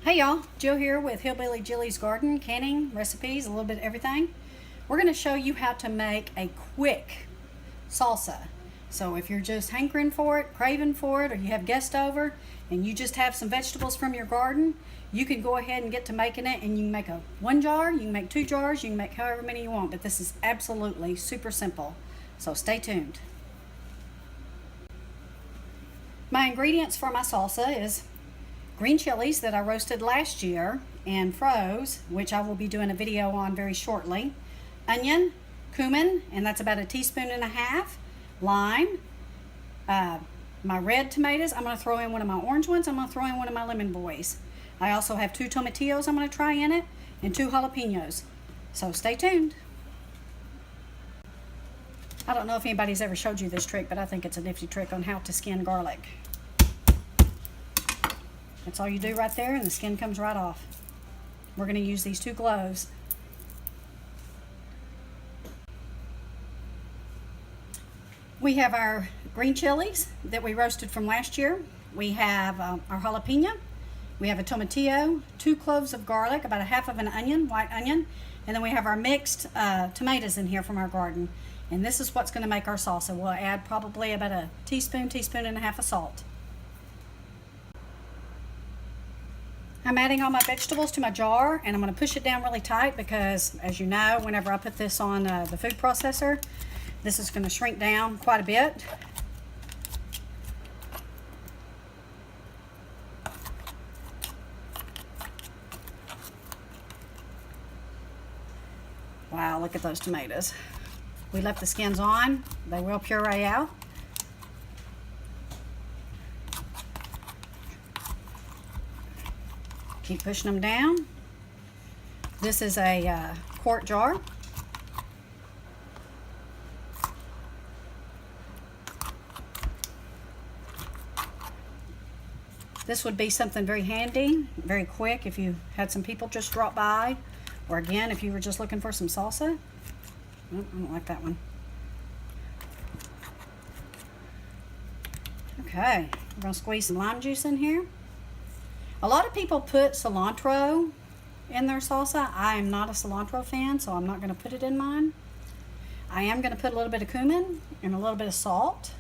Hey y'all, Jill here with Hillbilly Jilly's Garden, canning, recipes, a little bit of everything. We're going to show you how to make a quick salsa. So if you're just hankering for it, craving for it, or you have guests over and you just have some vegetables from your garden, you can go ahead and get to making it, and you can make one jar, you can make 2 jars, you can make however many you want, but this is absolutely super simple. So stay tuned. My ingredients for my salsa is green chilies that I roasted last year and froze, which I will be doing a video on very shortly. Onion, cumin, and that's about 1.5 teaspoons. Lime, my red tomatoes. I'm going to throw in one of my orange ones. I'm going to throw in one of my lemon boys. I also have 2 tomatillos I'm going to try in it, and 2 jalapenos. So stay tuned. I don't know if anybody's ever showed you this trick, but I think it's a nifty trick on how to skin garlic. That's all you do right there, and the skin comes right off. We're going to use these 2 cloves. We have our green chilies that we roasted from last year. We have our jalapeno. We have a tomatillo, 2 cloves of garlic, about 1/2 of an onion, white onion, and then we have our mixed tomatoes in here from our garden. And this is what's going to make our salsa. We'll add probably about 1 teaspoon, 1.5 teaspoons of salt. I'm adding all my vegetables to my jar, and I'm going to push it down really tight because, as you know, whenever I put this on the food processor, this is going to shrink down quite a bit. Wow, look at those tomatoes. We left the skins on. They will puree out. Keep pushing them down. This is a quart jar. This would be something very handy, very quick if you had some people just drop by, or again, if you were just looking for some salsa. Oh, I don't like that one. Okay, we're gonna squeeze some lime juice in here. A lot of people put cilantro in their salsa. I am not a cilantro fan, so I'm not going to put it in mine. I am going to put a little bit of cumin and a little bit of salt.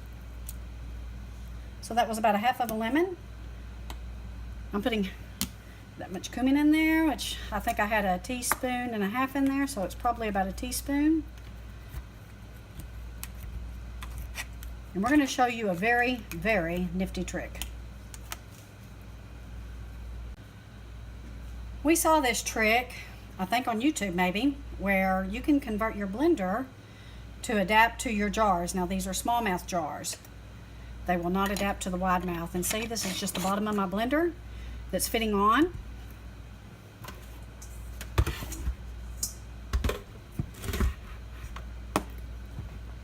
So that was about 1/2 of a lemon. I'm putting that much cumin in there, which I think I had 1.5 teaspoons in there, so it's probably about 1 teaspoon. And we're going to show you a very, very nifty trick. We saw this trick, I think on YouTube maybe, where you can convert your blender to adapt to your jars. Now these are smallmouth jars. They will not adapt to the wide mouth. And see, this is just the bottom of my blender that's fitting on.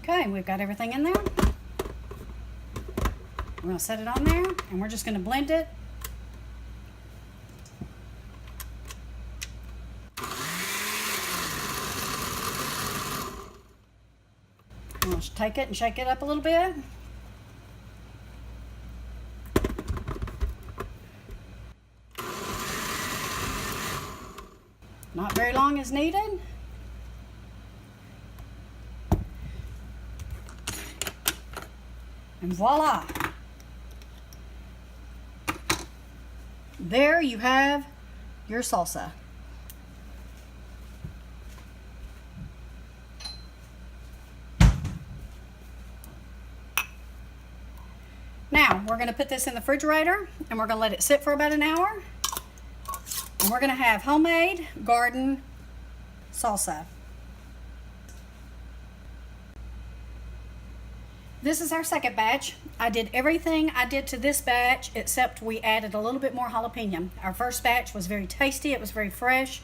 Okay, we've got everything in there. We're going to set it on there, and we're just going to blend it. Let's take it and shake it up a little bit. Not very long is needed. And voila! There you have your salsa. Now, we're going to put this in the refrigerator, and we're going to let it sit for about an hour. And we're going to have homemade garden salsa. This is our second batch. I did everything I did to this batch except we added a little bit more jalapeno. Our first batch was very tasty. It was very fresh,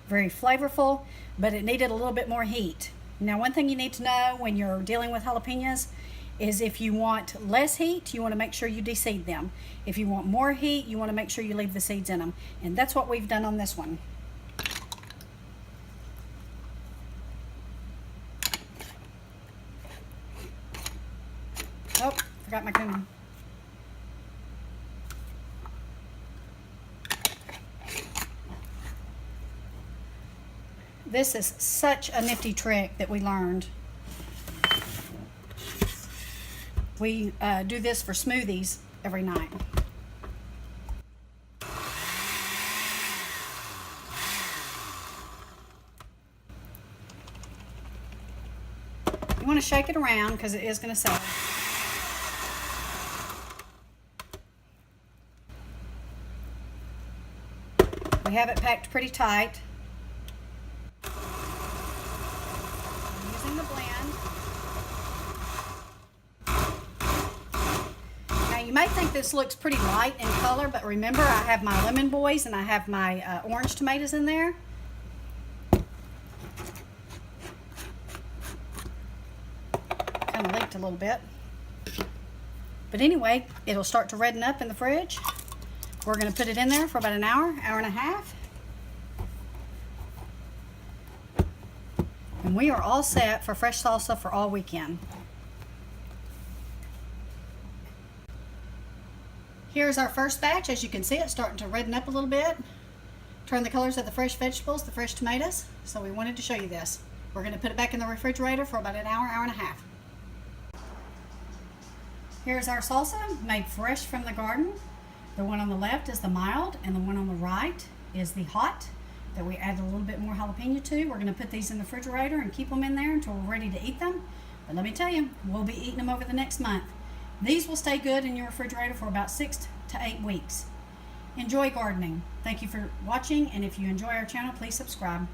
very flavorful, but it needed a little bit more heat. Now, one thing you need to know when you're dealing with jalapenos is if you want less heat, you want to make sure you deseed them. If you want more heat, you want to make sure you leave the seeds in them. And that's what we've done on this one. Oh, forgot my cumin. This is such a nifty trick that we learned. We do this for smoothies every night. You want to shake it around because it is going to settle. We have it packed pretty tight. I'm using the blend. Now you may think this looks pretty light in color, but remember I have my lemon boys and I have my orange tomatoes in there. Kind of leaked a little bit. But anyway, it'll start to redden up in the fridge. We're going to put it in there for about an hour, hour and a half. And we are all set for fresh salsa for all weekend. Here's our first batch. As you can see, it's starting to redden up a little bit. Turn the colors of the fresh vegetables, the fresh tomatoes. So we wanted to show you this. We're going to put it back in the refrigerator for about an hour, hour and a half. Here's our salsa made fresh from the garden. The one on the left is the mild, and the one on the right is the hot that we add a little bit more jalapeno to. We're going to put these in the refrigerator and keep them in there until we're ready to eat them. But let me tell you, we'll be eating them over the next month. These will stay good in your refrigerator for about 6 to 8 weeks. Enjoy gardening. Thank you for watching, and if you enjoy our channel, please subscribe.